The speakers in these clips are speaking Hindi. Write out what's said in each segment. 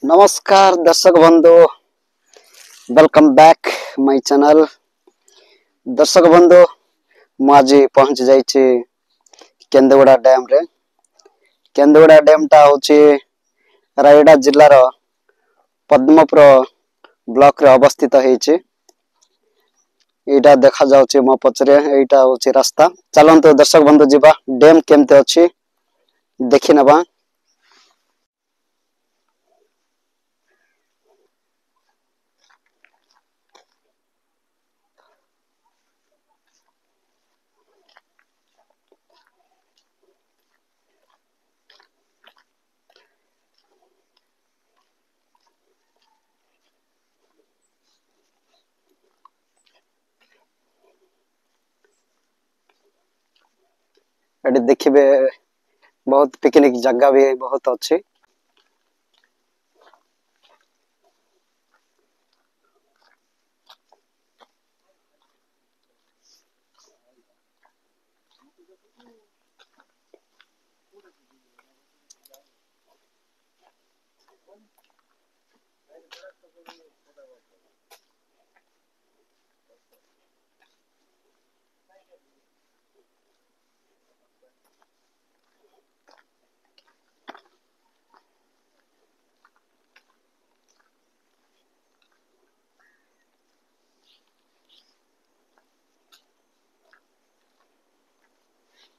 नमस्कार दर्शक बंधु, वेलकम बैक माय चैनल। दर्शक बंधु, मु आज पहुंच जाइए केंदुगड़ा डैम रे। केंदुगड़ा डैम टा होची रायगड़ा जिल्लार पद्मपुर ब्लॉक रे अवस्थित होईची। एटा देखा जाउची मो पछरे, एटा होची रास्ता। चलंतु दर्शक बंधु जीवा डैम केमते अछि देखि नबा। एटी देखिबे बहुत पिकनिक जगह भी बहुत अच्छी।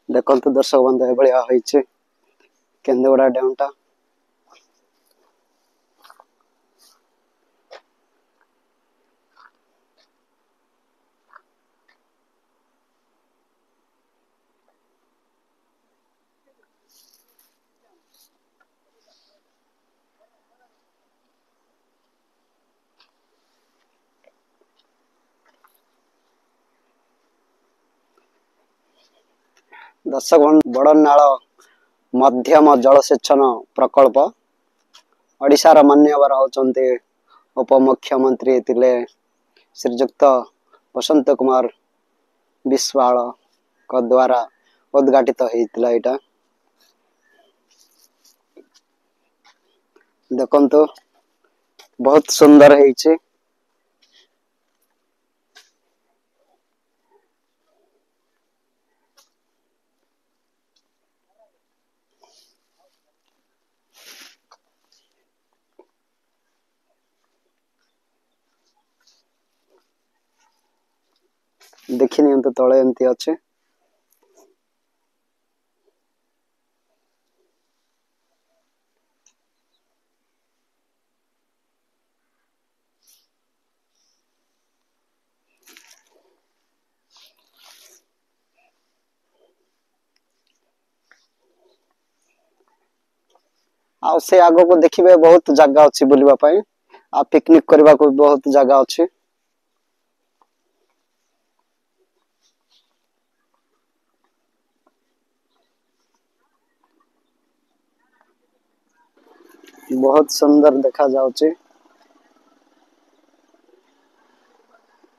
देखंतु दर्शक बंधु एभलिया होईची केंदुगड़ा डैम टा। दर्शक बड़नाल मध्यम जलसेचन प्रकल्प ओडिशार मान्यवर होचंती उपमुख्यमंत्री थिले श्रीजुक्त बसंत कुमार विश्वाल को द्वारा उद्घाटित होइतिला। एटा देखंतु बहुत सुंदर होईची। देखिनी अंत तळे एंती अछि। आ से आगो को देखिबे बहुत जगह अछि बुलिबा पई। आ पिकनिक करबा को बहुत जगह अछि। बहुत सुंदर देखा जाउची।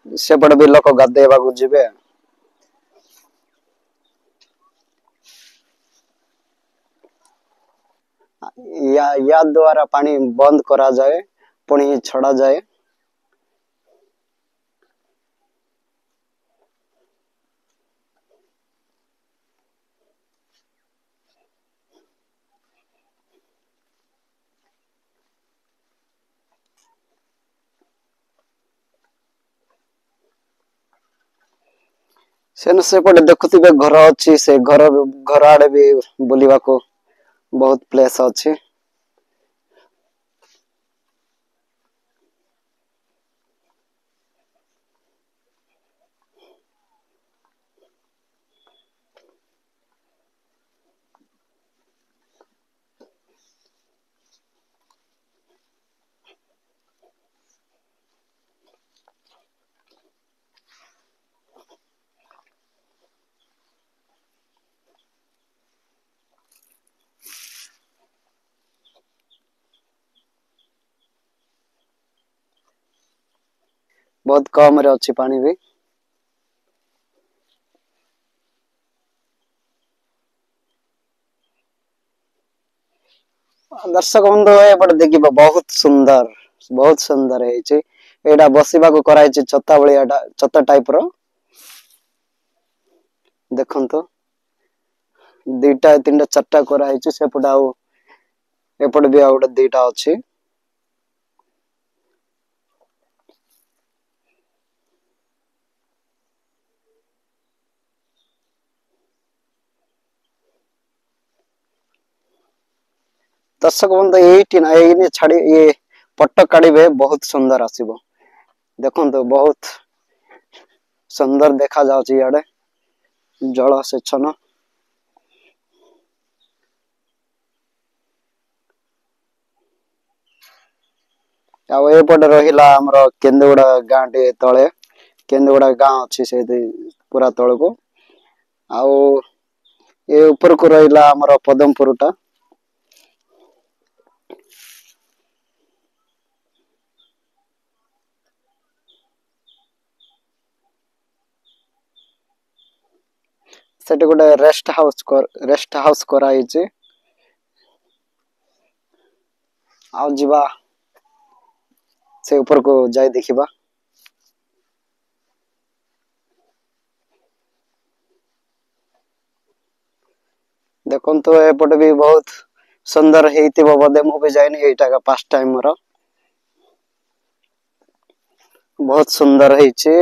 सेपट भी लोक गाधेबा को जिबे। या द्वारा पानी बंद करा जाए पुणी छड़ा जाए। सेन सेपटे देखुथिबे घर अछि, से घर आड़े भी बुलिबा को बहुत प्लेस अछि। बहुत कम रे अछि पानी भी। दर्शक बंधु एपटे देखिबा बहुत सुंदर है एटा बसिबा को कराई छत्ता भलिया छत्ता टाइप रो देखंतो दीटा तीनटा चारटा कराई सेपटे आउ एपटे भी आउ दीटा अच्छी दर्शक बंधु ये छाड़ी ये पट्ट काढ़े बहुत सुंदर आसीबो देखो बहुत सुंदर देखा जाउची याडे जल सेचन आउ एपटे रहिला हमर केंदुगुड़ा गाँ टे तळे केंदुगुड़ा गाँ अच्छी से पूरा तळ को आउ ये ऊपर को रहिला हमर पदमपुर टा सेटे गोटे रेस्ट हाउस कराई आउ जीवा से ऊपर को जाई देखिबा देखो तो एपटे भी बहुत सुंदर हेतिबो बदे मु भी जाइनी एटा का फर्स्ट टाइम मोर बहुत सुंदर हेछि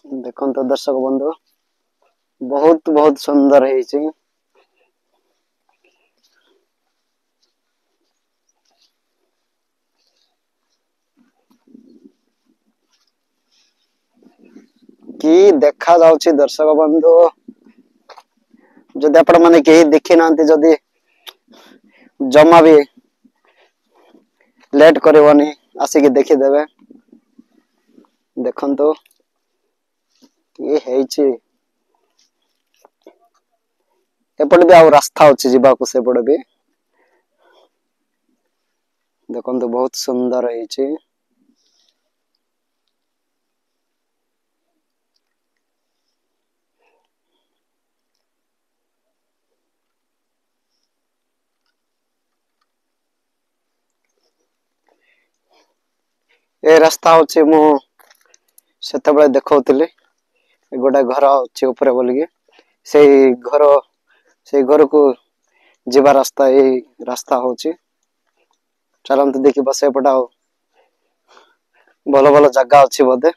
देखो तो दर्शक बंधु बहुत बहुत सुंदर हेछि कि देखा जाउछि दर्शक बंधु जदि आपण माने केही देखि नांती जदि जमा भी लेट करबनी आसिक देखि देबे देखंतो ये हेछि एपटे भी आउ रास्ता अछि जिबा को सेपटे भी देखंतो बहुत सुंदर हेछि ए रास्ता होछि मु सेते बेले देखौतली गोटे घर अछि ऊपर बोलिके से घर को जीवा रास्ता यही रास्ता होछि चलंतु देखि बसे पटाओ भलो भलो जगह अछि बोधे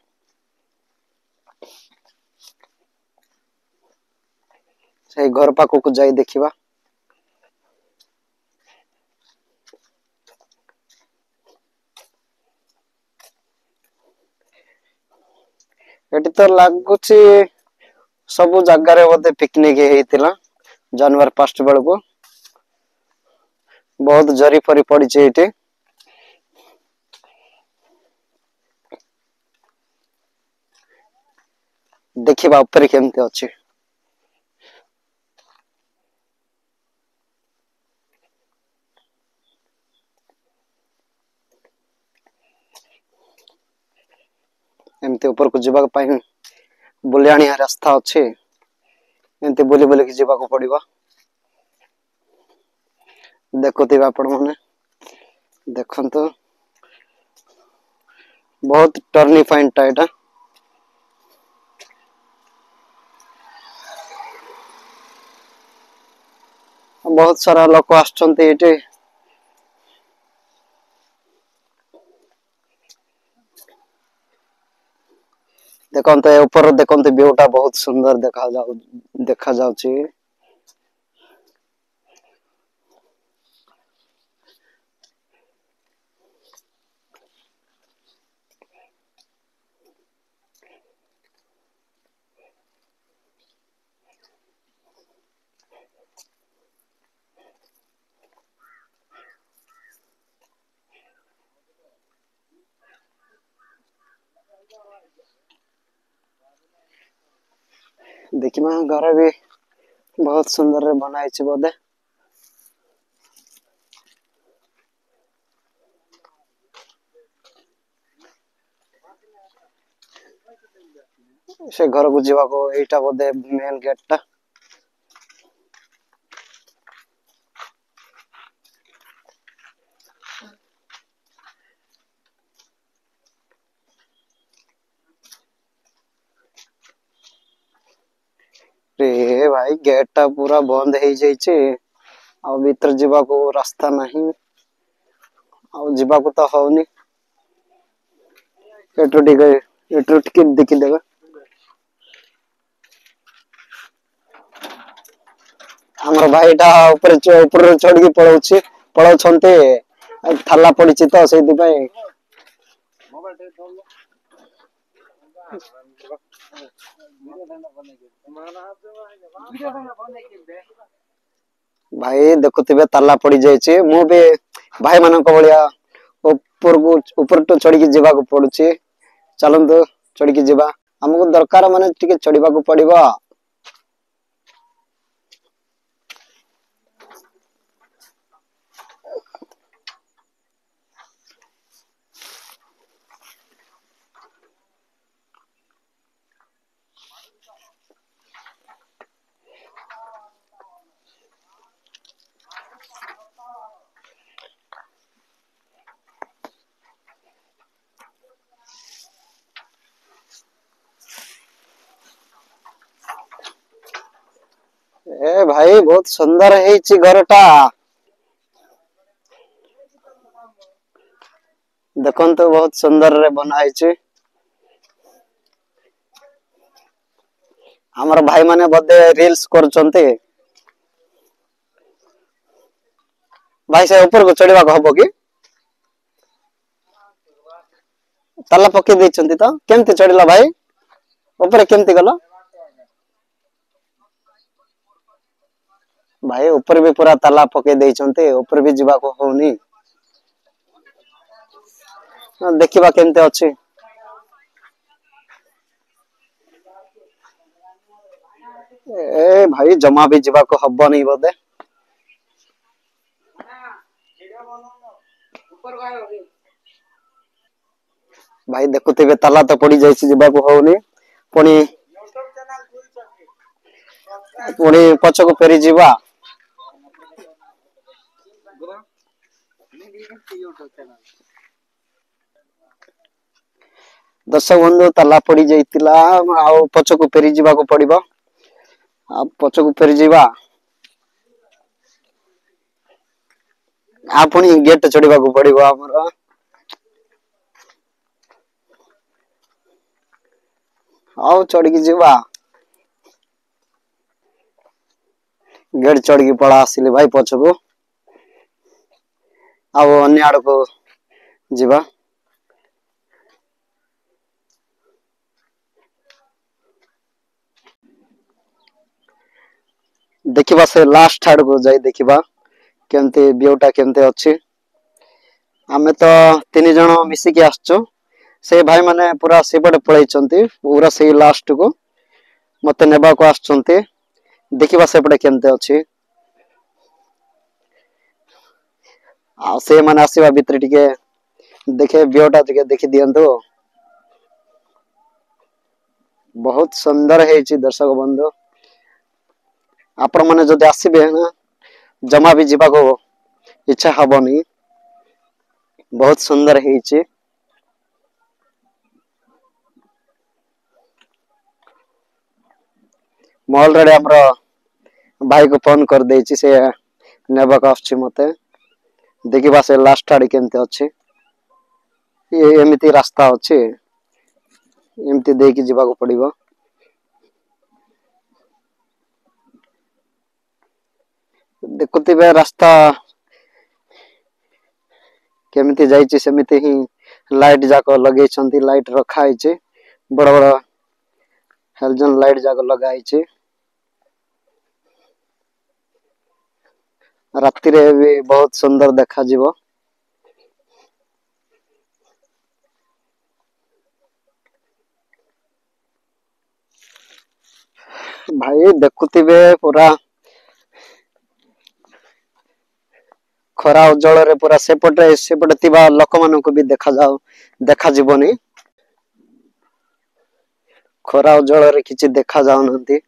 से घर पाखो को जाई देखिबा एटी तो लागुची सब जगह रे बोधे पिकनिक हेतिला जनवरी 1 बेल को बहुत जरी फरी पड़ी एटी देखिबा ऊपर केमते अछि एमते ऊपर को जीवा पाई बुलियाणी रास्ता अछि एमते बुली बुली के जीवा को पड़िबा देखोथिबा आपण माने देखंतो बहुत टर्नी पॉइंट एटा बहुत सारा लोक आछंती एटे देखंतो ऊपर देखंतो व्यूटा बहुत सुंदर देखा जाउची देखिमा घर भी बहुत सुंदर बनाई छी बोधे से घर को जीवाको एटा बोधे मेन गेट टा। रे भाई गेट टा पूरा बंद हो जाइए। आ भीतर जीवाको रास्ता नहीं। आ जीवाको तो होनी। एटू टिके देखी देबा। हमर भाईटा ऊपर चढ़ के पळौछन्ते थाला पड़िछि तो सेति पय भाई देखुथिबे ताला पड़ी जाइछि। मु भी भाई मानन को बलिया ऊपर तो चढ़ के जीवा को पड़ुछि। चलंतु चढ़ के जीवा। हमको दरकार माने टिके चढ़ीबा को पड़िबो। ए भाई बहुत सुंदर है ची घरटा। देखन तो बहुत सुंदर रे बनाई ची। हमर भाई माने बदे रील्स करचन्ते। भाई से ऊपर को चढ़ीबा को हबो की? ताला पके देचंती तो केमती चढ़ीला भाई? ऊपर केमती गलो? भाई ऊपर भी पूरा ताला पके देचंते। ऊपर भी जीवा को होनी। देखिबा केमते अछि। ए भाई जमा भी जीवा को हबो नहीं बोदे। भाई देखुथिबे ताला तो पड़ी जाइछि जीवा को होनी। पुणी पछ को फेरी जीवा। दर्शक बंधु ताला पड़ी जाइतिला आ पछ को फेरी जीवा को पड़िबो। आ पछ को फेरी जीवा। आ पुणी गेट चढ़ीबा को पड़िबो हमर। आओ चढ़ के जीवा। गेट चढ़ के पड़ा आसिले भाई पछ को। आओ अन्य आड़ को जीवा। देखिबा से लास्ट आड़ को जाई देखिबा केमते व्यूटा केमते अछि। हमें तो तीन जण मिसी के आछो। से भाई माने पूरा सेपट पळैचंती पूरा से लास्ट को मते नेबा को आछंती। देखिबा सेपटे केमते अछि। आ से माने आसीबा भीतर टिके देखे व्यूटा टिके देखि दियंतो। बहुत सुंदर है ची दर्शक बंधु। आपण माने जदि आसीबे ना जमा भी जीवा को इच्छा हबनी। बहुत सुंदर है ची। मु ऑलरेडी हमरो भाई को फोन कर देछि से नेबा को आछि मते। देखिबा से लास्ट आड़ी केमते अछि। ये एमिति रास्ता अछि। एमिति देकी जीवा को पड़िबो। देखुथिबे रास्ता केमिति जाइछि सेमिति ही लाइट जाको लगै छंती। लाइट रखा आइछि बड़ बड़ हेलोजन लाइट जाको लगा आइछि। रात्रि रे भी बहुत सुंदर देखा जीवो। भाई देखुथिबे पूरा खरा उज्जवल रे पूरा सेपटे थिबा लोक मानन को भी देखा जीवनी। ଖରା ଉଜ୍ଜଳରେ କିଛି ଦେଖା ଯାଉନାହାନ୍ତି।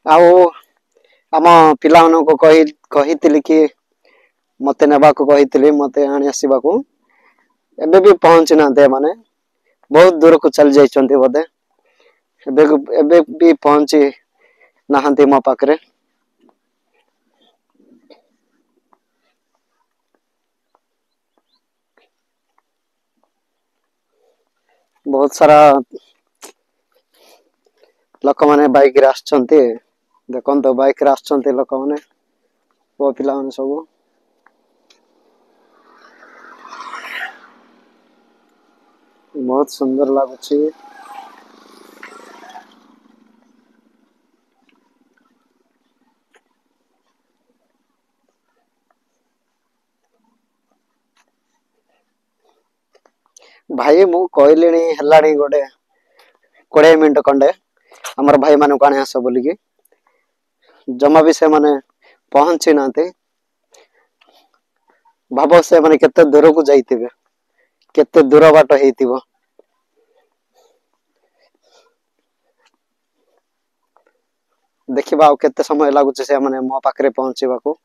ଆଉ ଆମ ପିଲାମାନଙ୍କୁ କହିଥିଲି କି ମତେ ନେବାକୁ କହିଥିଲି, ମତେ ଆଣି ଆସିବାକୁ। ଏବେ ବି ପହଞ୍ଚି ନାହାନ୍ତି ଏମାନେ, ବହୁତ ଦୂରକୁ ଚାଲି ଯାଇଛନ୍ତି ବୋଧେ। ଏବେ ବି ପହଞ୍ଚି ନାହାନ୍ତି ମୋ ପାଖରେ। ବହୁତ ସାରା ଲୋକମାନେ ବାଇକରେ ଆସୁଛନ୍ତି। ଦେଖନ୍ତୁ ବାଇକରେ ଆସୁଛନ୍ତି ଲୋକମାନେ, ପୁଅ ପିଲାମାନେ ସବୁ। ବହୁତ ସୁନ୍ଦର ଲାଗୁଛି। ଭାଇ ମୁଁ କହିଲିଣି ହେଲାଣି ଗୋଟେ 20 ମିନିଟ ଖଣ୍ଡେ ଆମର ଭାଇ ମାନଙ୍କୁ ଆଣି ଆସ ବୋଲିକି, ଜମା ବି ସେମାନେ ପହଞ୍ଚି ନାହାନ୍ତି। ଭାବ ସେମାନେ କେତେ ଦୂରକୁ ଯାଇଥିବେ, କେତେ ଦୂର ବାଟ ହେଇଥିବ। ଦେଖିବା ଆଉ କେତେ ସମୟ ଲାଗୁଛି ସେମାନେ ମୋ ପାଖରେ ପହଞ୍ଚିବାକୁ।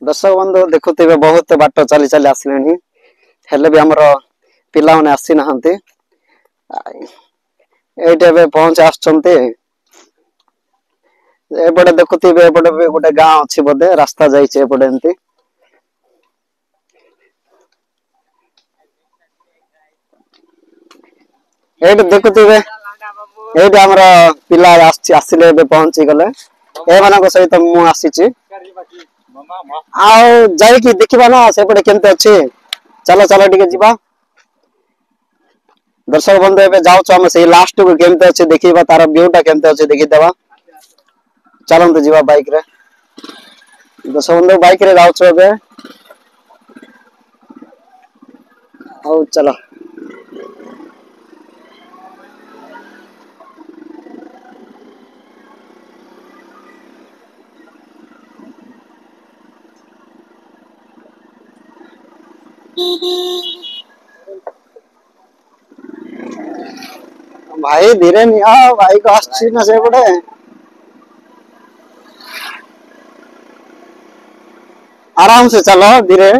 ଦର୍ଶକ ବନ୍ଧୁ ଦେଖୁଥିବେ ବହୁତ ବାଟ ଚାଲି ଚାଲି ଆସିଲେଣି, ହେଲେ ବି ଆମର ପିଲାମାନେ ଆସିନାହାନ୍ତି। ଏଇଠି ଏବେ ପହଞ୍ଚି ଆସୁଛନ୍ତି। ଏପଟେ ଦେଖୁଥିବେ, ଏପଟେ ବି ଗୋଟେ ଗାଁ ଅଛି ବୋଧେ, ରାସ୍ତା ଯାଇଛି ଏପଟେ ଏମତି। ଏଇଠି ଦେଖୁଥିବେ, ଏଇଠି ଆମର ପିଲା ଆସିଲେ, ଏବେ ପହଞ୍ଚି ଗଲେ। ଏମାନଙ୍କ ସହିତ ମୁଁ ଆସିଛି। ଆଉ ଯାଇକି ଦେଖିବା ନା ସେପଟେ କେମିତି ଅଛି। ଚାଲ ଚାଲ ଟିକେ ଯିବା। ଦର୍ଶକ ବନ୍ଧୁ ଏବେ ଯାଉଛୁ ଆମେ ସେଇ ଲାଷ୍ଟକୁ, କେମିତି ଅଛି ଦେଖିବା, ତାର ଭିଉ ଟା କେମିତି ଅଛି ଦେଖିଦବା। ଚାଲନ୍ତୁ ଯିବା ବାଇକ ରେ। ଦର୍ଶକ ବନ୍ଧୁ ବାଇକ ରେ ଯାଉଛୁ ଏବେ। ହଉ ଚାଲ। ଭାଇ ଧୀରେ ନିଅ, ବାଇକ ଆସୁଛି ନା ସେପଟେ। आराम से चलो धीरे।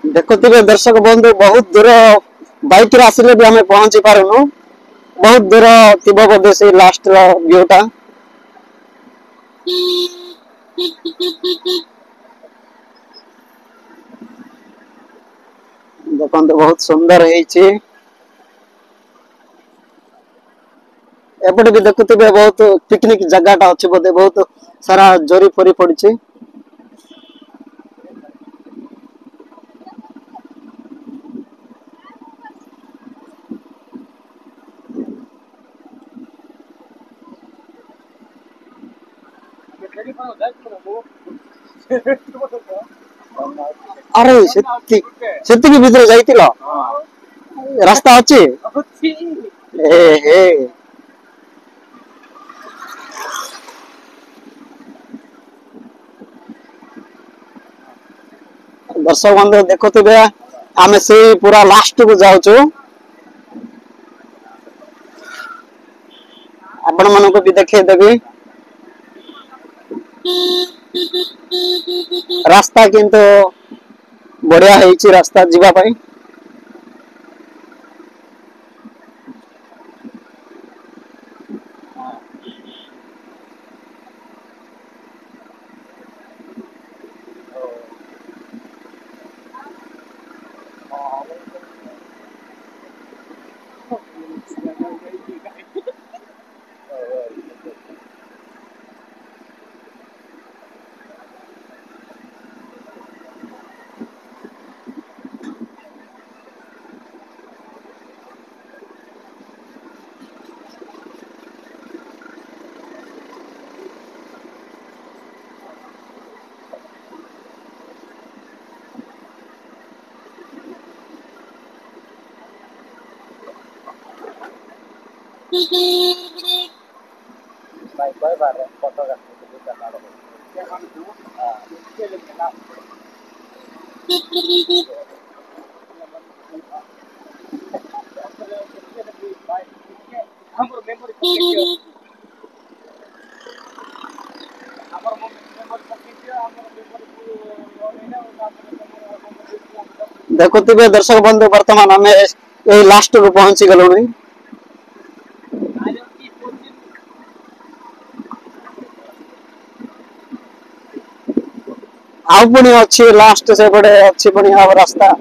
देखुवे दर्शक बंधु बहुत दूर बाइक रे आसिले भी हमें पहुंची पारुनु, बहुत दूर थिबो बोधे से लास्ट रो व्यू टा। देखंतु बहुत सुंदर ହେଇଛି। एपटे भी देखुथिबे बहुत पिकनिक जगहटा अछि बोधे, बहुत सारा जोरी फरी पड़िछि। अरे सेति की भीतर जाइतिलो रास्ता अछि ए हे। दर्शक बंधु देखुथिबे आमे से पूरा लास्ट को जाउछु। आपण मानको भी देखै देबी। ରାସ୍ତା କିନ୍ତୁ ବଢିଆ ହେଇଛି ରାସ୍ତା ଯିବା ପାଇଁ। ଦେଖୁଥିବେ ଦର୍ଶକ ବନ୍ଧୁ ବର୍ତ୍ତମାନ ଆମେ ଏଇ ଲାଷ୍ଟକୁ ପହଞ୍ଚି ଗଲୁଣି। ଆଉ ପୁଣି ଅଛି ଲାଷ୍ଟ ସେପଟେ ଅଛି ପୁଣି ଆଉ ରାସ୍ତା।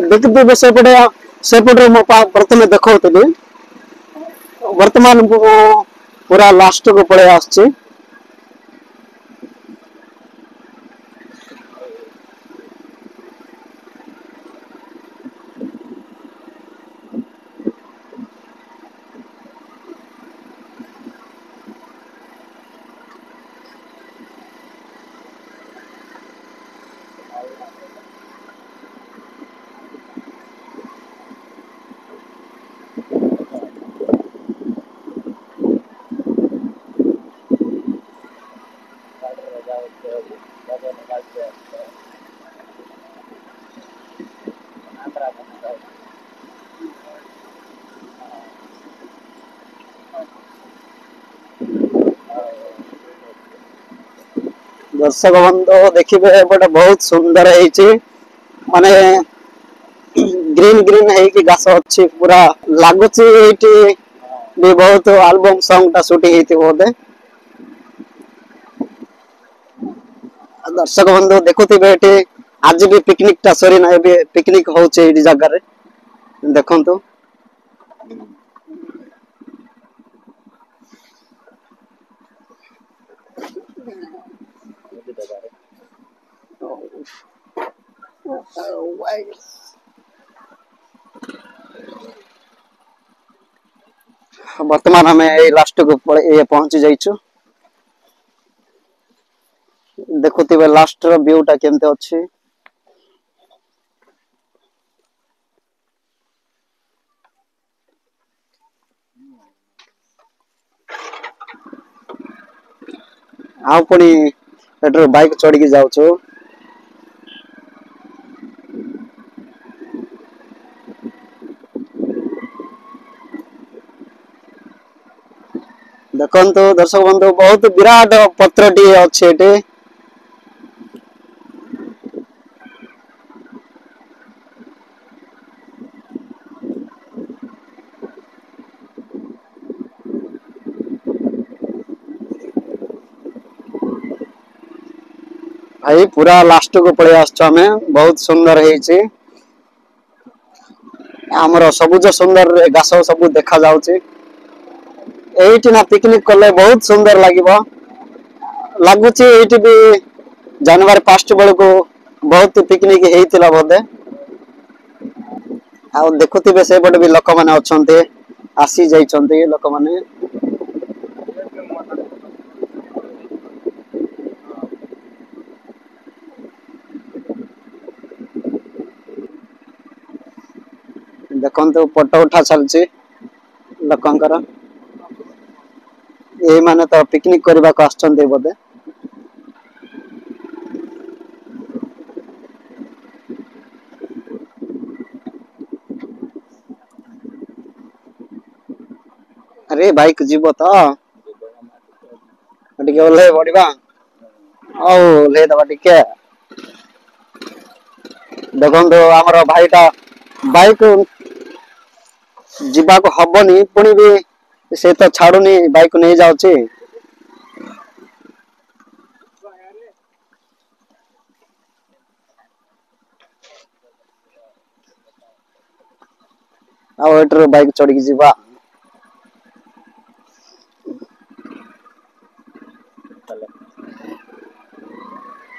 ଦେଖିଥିବେ ସେପଟେ ସେପଟେ ମୁଁ ପ୍ରଥମେ ଦେଖଉଥିଲି। ବର୍ତ୍ତମାନ ମୁଁ ପୁରା ଲାଷ୍ଟକୁ ପଳେଇ ଆସିଛି। ଦର୍ଶକ ବନ୍ଧୁ ଦେଖିବେ ଏପଟେ ବହୁତ ସୁନ୍ଦର ହେଇଛି। ମାନେ ଗ୍ରୀନ ଗ୍ରୀନ ହେଇକି ଘାସ ଅଛି ପୁରା ଲାଗୁଛି ଏଇଠି ବି ବହୁତ ଆଲବମ ସଙ୍ଗ ଟା ସୁଟିଂ ହେଇଥିବ ବୋଧେ। ଦର୍ଶକ ବନ୍ଧୁ ଦେଖୁଥିବେ ଏଠି ଆଜି ବି ପିକନିକ ଟା ସରିନାହିଁ ଏବେ ପିକନିକ ହଉଛି ଏଇଠି ଜାଗାରେ ଦେଖନ୍ତୁ। ବର୍ତ୍ତମାନ ଆମେ ଏଇ ଲାଷ୍ଟକୁ ପହଞ୍ଚି ଯାଇଛୁ। ଦେଖୁଥିବେ ଲାଷ୍ଟ ର ଭିଉ ଟା କେମିତି ଅଛି। ଆଉ ପୁଣି ଏଠୁ ବାଇକ ଚଢିକି ଯାଉଛୁ। ଦେଖନ୍ତୁ ଦର୍ଶକ ବନ୍ଧୁ ବହୁତ ବିରାଟ ପତ୍ରଟିଏ ଅଛି ଏଠି। ଭାଇ ପୁରା ଲାଷ୍ଟକୁ ପଳେଇ ଆସୁଛୁ ଆମେ ବହୁତ ସୁନ୍ଦର ହେଇଛି। ଆମର ସବୁଜ ସୁନ୍ଦରରେ ଘାସ ସବୁ ଦେଖା ଯାଉଛି। ଏଇଠି ନା ପିକନିକ କଲେ ବହୁତ ସୁନ୍ଦର ଲାଗିବ। ଲାଗୁଛି ଏଇଠି ବି ଜାନୁଆରୀ 1 ବେଳକୁ ବହୁତ ପିକନିକ ହେଇଥିଲା ବୋଧେ। ଆଉ ଦେଖୁଥିବେ ସେପଟେ ବି ଲୋକମାନେ ଅଛନ୍ତି ଆସି ଯାଇଛନ୍ତି ଲୋକମାନେ। ଦେଖନ୍ତୁ ଫଟୋ ଉଠା ଚାଲିଛି ଲୋକଙ୍କର। ଏଇମାନେ ତ ପିକନିକ କରିବାକୁ ଆସିଛନ୍ତି ବୋଧେ। अरे बाइक जीव तो टिके ओल्हे पड़वा ଆଉ ଓଲ୍ହେଇ ଦବା ଟିକେ ଦେଖନ୍ତୁ ଆମର ଭାଇଟା ବାଇକ୍ ଯିବାକୁ ହବନି ପୁଣି ବି ସେ ତ ଛାଡୁନି ବାଇକ୍ ନେଇ ଯାଉଛି ଆଉ ଏଠରୁ ବାଇକ୍ ଚଢିକି ଯିବା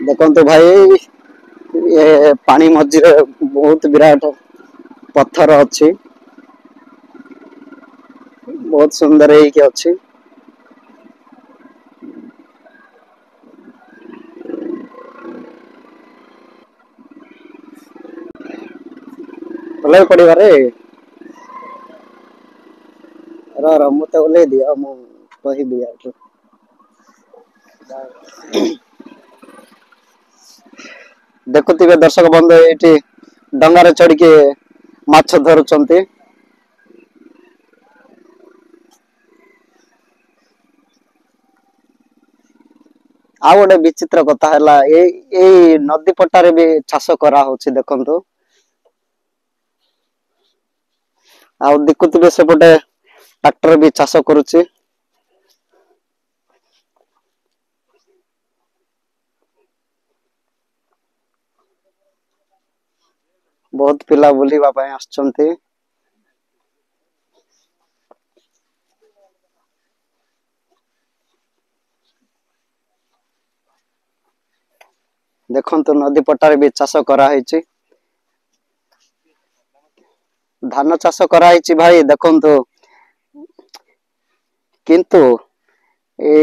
ଦେଖନ୍ତୁ ଭାଇ ଏ ପାଣି ମଝିରେ ବହୁତ ବିରାଟ ପଥର ଅଛି ବହୁତ ସୁନ୍ଦର ହେଇକି ଅଛି ଓହ୍ଲେଇ ପଡିବାରେ ର ମତେ ଓହ୍ଲେଇ ଦିଅ ମୁଁ କହିବି ଆଉ ଦେଖୁଥିବେ ଦର୍ଶକ ବନ୍ଧୁ ଏଇଠି ଡଙ୍ଗାରେ ଚଢିକି ମାଛ ଧରୁଛନ୍ତି ଆଉ ଗୋଟେ ବିଚିତ୍ର କଥା ହେଲା ଏଇ ନଦୀ ପଟାରେ ବି ଚାଷ କରାହଉଛି ଦେଖନ୍ତୁ ଆଉ ଦେଖୁଥିବେ ସେପଟେ ଟ୍ରାକ୍ଟର ବି ଚାଷ କରୁଛି ବହୁତ ପିଲା ବୁଲିବା ପାଇଁ ଆସୁଛନ୍ତି ଦେଖନ୍ତୁ ନଦୀ ପଟାରେ ବି ଚାଷ କରାହେଇଛି ଧାନ ଚାଷ କରାହେଇଛି ଭାଇ ଦେଖନ୍ତୁ କିନ୍ତୁ ଏ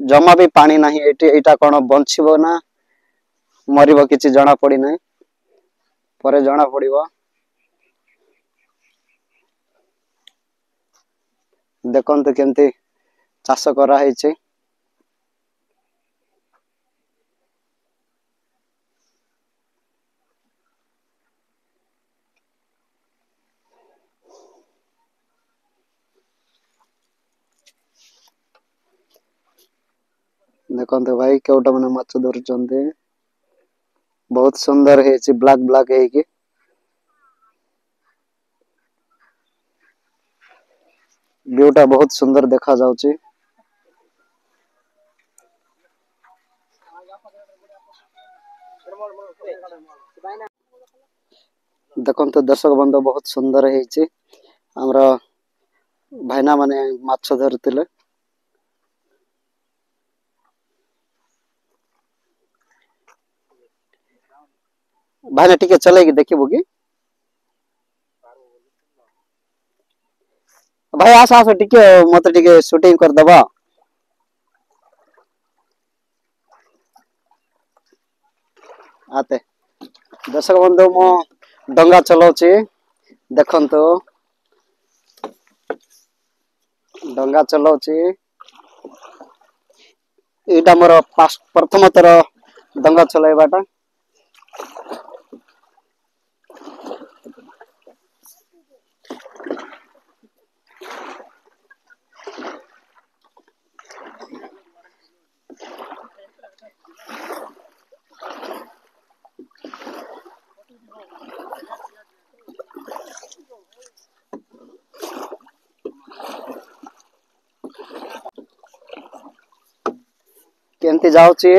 ଜମା ବି ପାଣି ନାହିଁ ଏଠି ଏଇଟା କଣ ବଞ୍ଚିବ ନା ମରିବ କିଛି ଜଣା ପଡିନାହିଁ ପରେ ଜଣା ପଡିବ ଦେଖନ୍ତୁ କେମିତି ଚାଷ କରାହେଇଛି ଦେଖନ୍ତୁ ଭାଇ କେଉଟ ମାନେ ମାଛ ଧରୁଛନ୍ତି ବହୁତ ସୁନ୍ଦର ହେଇଛି ବ୍ଲାକ୍ ବ୍ଲାକ୍ ହେଇକି ଭିଉ ଟା ବହୁତ ସୁନ୍ଦର ଦେଖା ଯାଉଛି ଦେଖନ୍ତୁ ଦର୍ଶକ ବନ୍ଧୁ ବହୁତ ସୁନ୍ଦର ହେଇଛି ଆମର ଭାଇନା ମାନେ ମାଛ ଧରୁଥିଲେ ଭାଇନା ଟିକେ ଚଲେଇକି ଦେଖିବୁ କି ଭାଇ ଆସ ଆସ ଟିକେ ମତେ ଟିକେ ସୁଟିଂ କରିଦବ ଆତେ ଦର୍ଶକ ବନ୍ଧୁ ମୁଁ ଡଙ୍ଗା ଚଲାଉଛି ଦେଖନ୍ତୁ ଡଙ୍ଗା ଚଲାଉଛି ଏଇଟା ମୋର ପ୍ରଥମ ଥର ଡଙ୍ଗା ଚଲାଇବାଟା କେମିତି ଯାଉଛି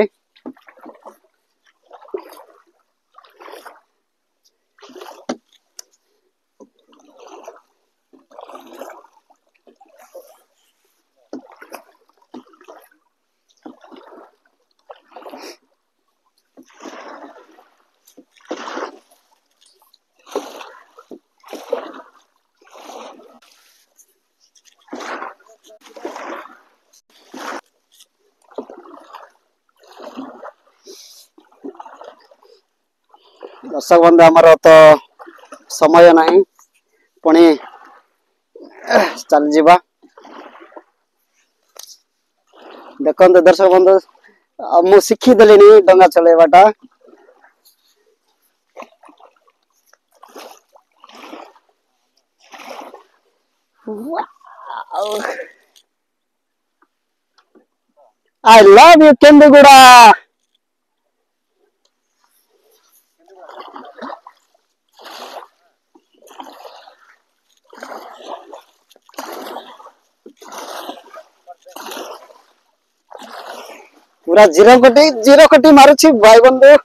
ଦର୍ଶକ ବନ୍ଧୁ ଆମର ତ ସମୟ ନାହିଁ ପୁଣି ଚାଲିଯିବା ଦେଖନ୍ତୁ ଦର୍ଶକ ବନ୍ଧୁ ମୁଁ ଶିଖିଦେଲିଣି ଡଙ୍ଗା ଚଲେଇବା ଟା I love you, Kenduguda. पूरा जीरो कोटी मारुछि भाई बंधु।